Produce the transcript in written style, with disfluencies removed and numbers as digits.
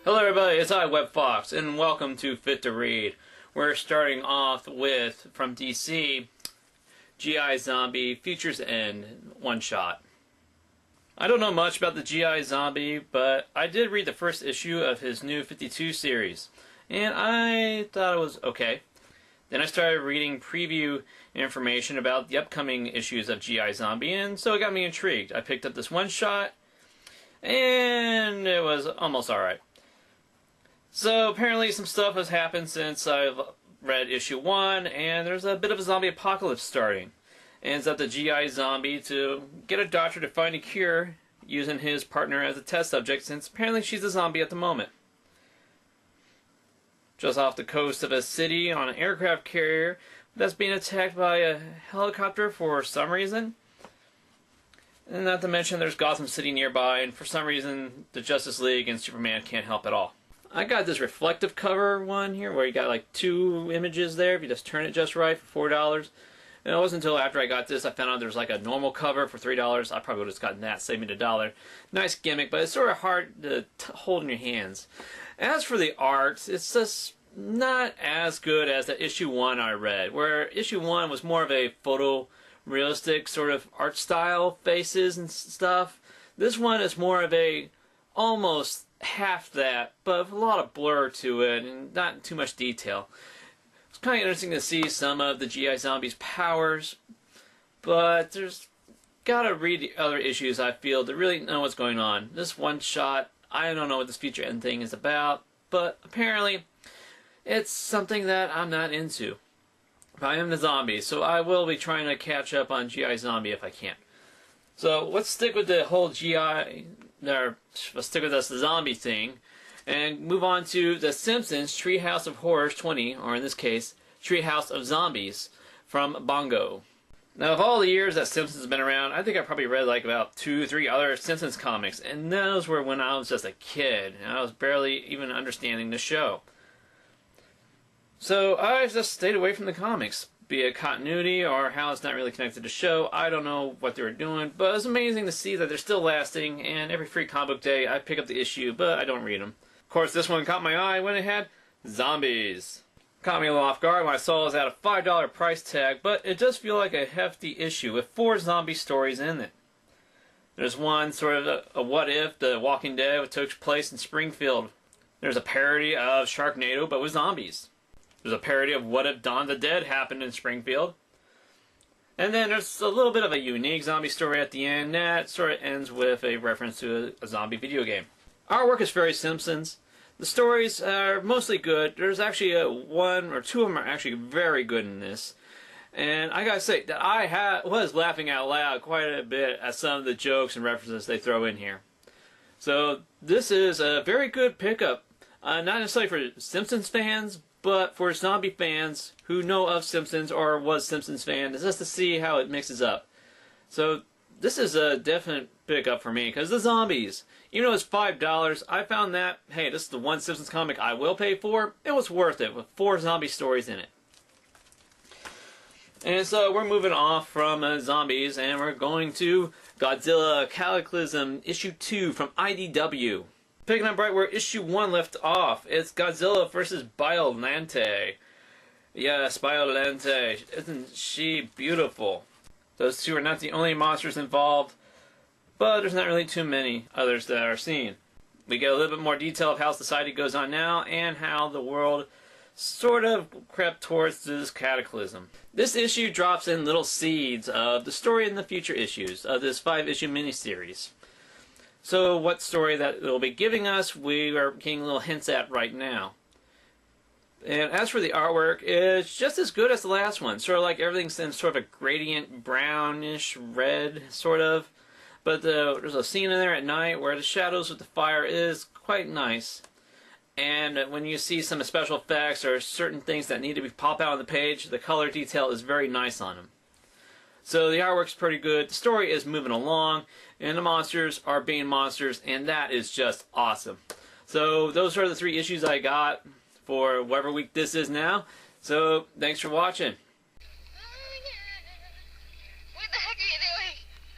Hello everybody, it's I, Web Fox, and welcome to Fit to Read. We're starting off with, from DC, G.I. Zombie Future's End one-shot. I don't know much about the G.I. Zombie, but I did read the first issue of his new 52 series, and I thought it was okay. Then I started reading preview information about the upcoming issues of G.I. Zombie, and so it got me intrigued. I picked up this one-shot, and it was almost alright. So apparently some stuff has happened since I've read issue 1, and there's a bit of a zombie apocalypse starting. And it's up to G.I. Zombie to get a doctor to find a cure using his partner as a test subject, since apparently she's a zombie at the moment. Just off the coast of a city on an aircraft carrier that's being attacked by a helicopter for some reason. And not to mention there's Gotham City nearby, and for some reason the Justice League and Superman can't help at all. I got this reflective cover one here where you got like 2 images there if you just turn it just right for $4. And it wasn't until after I got this I found out there's like a normal cover for $3. I probably would have just gotten that, saved me $1. Nice gimmick, but it's sort of hard to hold in your hands. As for the art, it's just not as good as the issue 1 I read, where issue 1 was more of a photorealistic sort of art style, faces and stuff. This one is more of a almost half that, but with a lot of blur to it and not too much detail. It's kind of interesting to see some of the G.I. Zombie's powers, but there's gotta read the other issues, I feel, to really know what's going on. This one shot, I don't know what this future end thing is about, but apparently it's something that I'm not into. But I am the zombie, so I will be trying to catch up on G.I. Zombie if I can. So let's stick with the whole let's stick with this zombie thing, and move on to the Simpsons Treehouse of Horror 20, or in this case, Treehouse of Zombies, from Bongo. Now, of all the years that Simpsons has been around, I think I probably read like about 2 or 3 other Simpsons comics, and those were when I was just a kid, and I was barely even understanding the show. So I just stayed away from the comics, be it continuity or how it's not really connected to the show. I don't know what they were doing, but it was amazing to see that they're still lasting, and every free comic book day I pick up the issue, but I don't read them. Of course, this one caught my eye when it had zombies. Caught me a little off guard when I saw it was at a $5 price tag, but it does feel like a hefty issue with 4 zombie stories in it. There's one sort of a what if, The Walking Dead, which took place in Springfield. There's a parody of Sharknado, but with zombies. There's a parody of What If Dawn of the Dead happened in Springfield. And then there's a little bit of a unique zombie story at the end that sort of ends with a reference to a zombie video game. Artwork is very Simpsons. The stories are mostly good. There's actually 1 or 2 of them are actually very good in this. And I gotta say that I was laughing out loud quite a bit at some of the jokes and references they throw in here. So this is a very good pickup. Not necessarily for Simpsons fans, but for zombie fans who know of Simpsons or was Simpsons fans, just to see how it mixes up. So this is a definite pickup for me, because the zombies, even though it's $5, I found that, hey, this is the one Simpsons comic I will pay for. It was worth it, with 4 zombie stories in it. And so we're moving off from zombies, and we're going to Godzilla Cataclysm issue 2 from IDW. Picking up right where issue 1 left off, it's Godzilla vs. Biolante. Yes, Biolante. Isn't she beautiful? Those 2 are not the only monsters involved, but there's not really too many others that are seen. We get a little bit more detail of how society goes on now, and how the world sort of crept towards this cataclysm. This issue drops in little seeds of the story in the future issues of this 5-issue miniseries. So what story that it will be giving us, we are getting little hints at right now. And as for the artwork, it's just as good as the last one. Sort of like everything's in sort of a gradient brownish red, sort of. But there's a scene in there at night where the shadows with the fire is quite nice. And when you see some special effects or certain things that need to be pop out on the page, the color detail is very nice on them. So the artwork's pretty good, the story is moving along, and the monsters are being monsters, and that is just awesome. So those are the 3 issues I got for whatever week this is now. So thanks for watching.